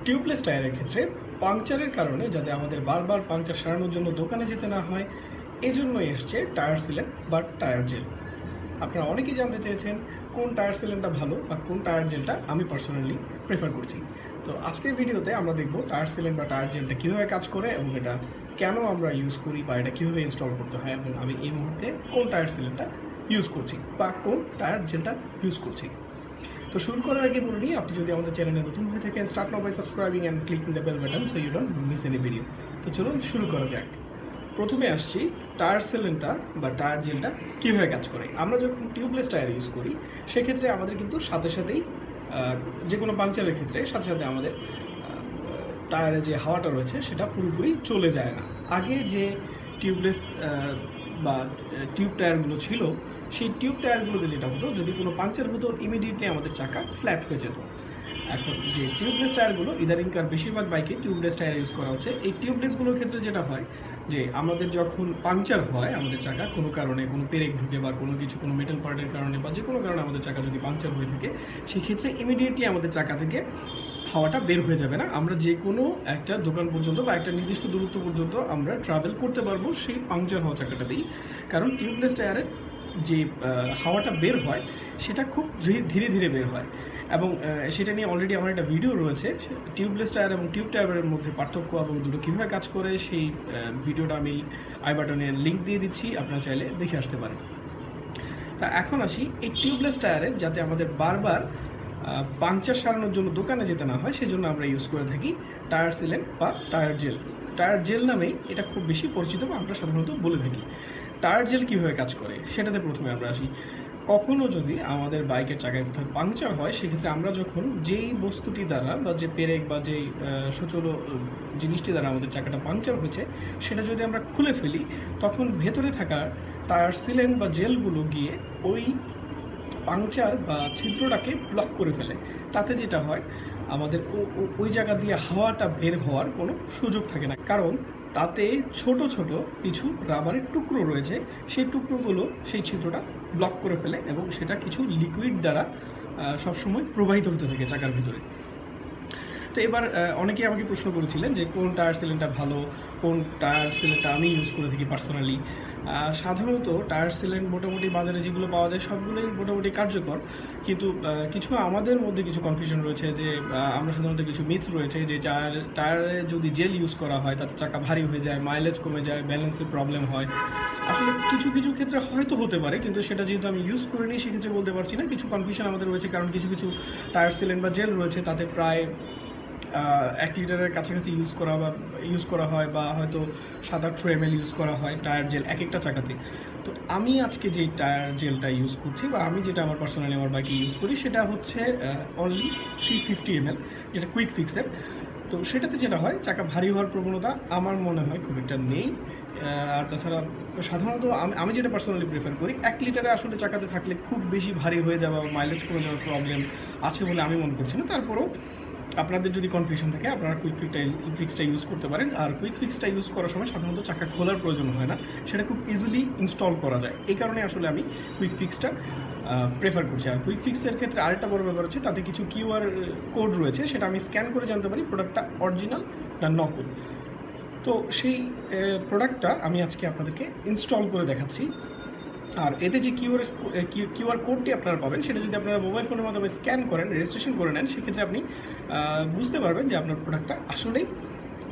Tubeless টায়ারের ক্ষেত্রে পাংচারের কারণে যাতে আমাদের বারবার পাংচার সারানোর জন্য দোকানে যেতে না হয়, এই জন্য এসছে টায়ার সিলেন্ট বা টায়ার জেল। আপনারা অনেকেই জানতে চেয়েছেন কোন টায়ার সিলেন্টটা ভালো বা কোন টায়ার জেলটা আমি পার্সোনালি প্রেফার করছি। তো আজকের ভিডিওতে আমরা দেখব টায়ার সিলেন্ট বা টায়ার জেলটা কীভাবে কাজ করে এবং এটা কেন আমরা ইউজ করি বা এটা কীভাবে ইনস্টল করতে হয়, এবং আমি এই মুহূর্তে কোন টায়ার সিলেন্টটা ইউজ করছি বা কোন টায়ার জেলটা ইউজ করছি। তো শুরু করার আগে বলে নিই, আপনি যদি আমাদের চ্যানেলে নতুন হয়ে থাকেন, start now by subscribing and clicking the bell button so you don't miss any video. তো চলুন শুরু করা যাক। প্রথমে আসছি টায়ার সিলেন্টটা বা টায়ার জেলটা কীভাবে কাজ করে। আমরা যখন টিউবলেস টায়ার ইউজ করি সেক্ষেত্রে আমাদের কিন্তু সাথে সাথেই যে কোনো পাংচারের ক্ষেত্রে সাথে সাথে আমাদের টায়ারে যে হাওয়াটা রয়েছে সেটা পুরোপুরি চলে যায় না। আগে যে টিউবলেস বা টিউব টায়ারগুলো ছিল, সেই টিউব টায়ারগুলোতে যেটা হতো, যদি কোনো পাংচার হতো ইমিডিয়েটলি আমাদের চাকা ফ্ল্যাট হয়ে যেত। এখন যে টিউবলেস টায়ারগুলো, ইদানিংকার বেশিরভাগ বাইকে টিউবলেস টায়ার ইউজ করা হচ্ছে। এই টিউবলেসগুলোর ক্ষেত্রে যেটা হয় যে আমাদের যখন পাংচার হয় আমাদের চাকা কোনো কারণে, কোনো পেরেক ঢুকে বা কোনো কিছু, কোনো মেটাল পার্টের কারণে বা যে কোনো কারণে আমাদের চাকা যদি পাংচার হয়ে থাকে, সেই ক্ষেত্রে ইমিডিয়েটলি আমাদের চাকা থেকে হাওয়াটা বের হয়ে যাবে না। আমরা যে কোনো একটা দোকান পর্যন্ত বা একটা নির্দিষ্ট দূরত্ব পর্যন্ত আমরা ট্রাভেল করতে পারবো সেই পাংচার হওয়া চাকাটাতেই। কারণ টিউবলেস টায়ারের যে হাওয়াটা বের হয় সেটা খুব ধীরে ধীরে বের হয়, এবং সেটা নিয়ে অলরেডি আমার একটা ভিডিও রয়েছে। টিউবলেস টায়ার এবং টিউব টায়ারের মধ্যে পার্থক্য এবং দুটো কীভাবে কাজ করে, সেই ভিডিওটা আমি আই বাটনে লিঙ্ক দিয়ে দিচ্ছি, আপনারা চাইলে দেখে আসতে পারেন। তা এখন আসি এই টিউবলেস টায়ারে যাতে আমাদের বারবার পাংচার সারানোর জন্য দোকানে যেতে না হয়, সেজন্য আমরা ইউজ করে থাকি টায়ার সিলেন্ট বা টায়ার জেল। টায়ার জেল নামেই এটা খুব বেশি পরিচিত বা আমরা সাধারণত বলে থাকি। টায়ার জেল কীভাবে কাজ করে সেটাতে প্রথমে আমরা আসি। কখনও যদি আমাদের বাইকের চাকায় কোথাও পাংচার হয়, সেক্ষেত্রে আমরা যখন যেই বস্তুটি দ্বারা বা যে পেরেক বা যেই সচল জিনিসটি দ্বারা আমাদের চাকাটা পাংচার হয়েছে সেটা যদি আমরা খুলে ফেলি, তখন ভেতরে থাকা টায়ার সিলেন্ট বা জেলগুলো গিয়ে ওই পাংচার বা ছিদ্রটাকে ব্লক করে ফেলে। তাতে যেটা হয়, আমাদের ওই জায়গা দিয়ে হাওয়াটা বের হওয়ার কোনো সুযোগ থাকে না, কারণ তাতে ছোট ছোট কিছু রাবারের টুকরো রয়েছে। সেই টুকরোগুলো সেই ছিদ্রটা ব্লক করে ফেলে এবং সেটা কিছু লিকুইড দ্বারা সবসময় প্রবাহিত হতে থাকে চাকার ভিতরে। তো এবার অনেকেই আমাকে প্রশ্ন করেছিলেন যে কোন টায়ার সিলেন্টটা ভালো, কোন টায়ার সিলেন্টটা আমি ইউজ করে থাকি পার্সোনালি। সাধারণত টায়ার সিলেন্ট মোটামুটি বাজারে যেগুলো পাওয়া যায় সবগুলোই মোটামুটি কার্যকর, কিন্তু কিছু আমাদের মধ্যে কিছু কনফিউশন রয়েছে যে আমরা সাধারণত কিছু মিথ রয়েছে যে টায়ারে যদি জেল ইউজ করা হয় তাতে চাকা ভারী হয়ে যায়, মাইলেজ কমে যায়, ব্যালেন্সের প্রবলেম হয়। আসলে কিছু কিছু ক্ষেত্রে হয়তো হতে পারে, কিন্তু সেটা যেহেতু আমি ইউজ করিনি সেক্ষেত্রে বলতে পারছি না। কিছু কনফিউশন আমাদের রয়েছে, কারণ কিছু কিছু টায়ার সিলেন্ট বা জেল রয়েছে তাতে প্রায় 1 লিটারের কাছাকাছি ইউজ করা হয়, বা হয়তো 7-8 ml ইউজ করা হয় টায়ার জেল এক একটা চাকাতে। তো আমি আজকে যে টায়ার জেলটা ইউজ করছি বা আমি যেটা আমার পার্সোনালি আমার বাইকে ইউজ করি সেটা হচ্ছে অনলি 350 ml, যেটা কুইক ফিক্সের। তো সেটাতে যেটা হয়, চাকা ভারী হওয়ার প্রবণতা আমার মনে হয় খুব একটা নেই। আর তাছাড়া সাধারণত আমি যেটা পার্সোনালি প্রেফার করি, 1 লিটারে আসলে চাকাতে থাকলে খুব বেশি ভারী হয়ে যাওয়া, মাইলেজ কমে যাওয়ার প্রবলেম আছে বলে আমি মনে করছি না। তারপরেও আপনাদের যদি কনফিউশন থাকে, আপনারা কুইক ফিক্সটা ইউজ করতে পারেন। আর কুইক ফিক্সটা ইউজ করার সময় সাধারণত চাকা খোলার প্রয়োজন হয় না, সেটা খুব ইজিলি ইনস্টল করা যায়। এই কারণে আসলে আমি কুইক ফিক্সটা প্রেফার করছি। আর কুইক ফিক্সের ক্ষেত্রে আরেকটা বড় ব্যাপার হচ্ছে, তাতে কিছু কিউআর কোড রয়েছে, সেটা আমি স্ক্যান করে জানতে পারি প্রোডাক্টটা অরিজিনাল না নকল। তো সেই প্রোডাক্টটা আমি আজকে আপনাদেরকে ইনস্টল করে দেখাচ্ছি। আর এতে যে কিউআর কোডটি আপনারা পাবেন, সেটা যদি আপনারা মোবাইল ফোনের মাধ্যমে স্ক্যান করেন, রেজিস্ট্রেশন করে নেন, সেক্ষেত্রে আপনি বুঝতে পারবেন যে আপনার প্রোডাক্টটা আসলেই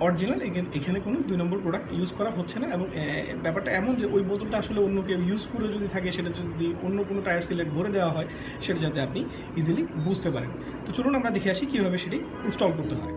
অরিজিনাল। এখানে কোনো 2 নম্বর প্রোডাক্ট ইউজ করা হচ্ছে না। এবং ব্যাপারটা এমন যে ওই বোতলটা আসলে অন্য কেউ ইউজ করে যদি থাকে, সেটা যদি অন্য কোনো টায়ার সিলেন্ট ভরে দেওয়া হয়, সেটা যাতে আপনি ইজিলি বুঝতে পারেন। তো চলুন আমরা দেখে আসি কীভাবে সেটি ইনস্টল করতে হয়।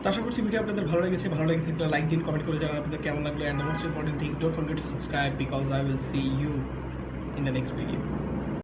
তো আশা করছি ভিডিও আপনাদের ভালো লেগেছে। ভালো লেগে থাকলে লাইক দিন, কমেন্ট করে জানান আপনাদের কেমন লাগলো, and the most important thing, don't forget to subscribe because I will see you in the next video.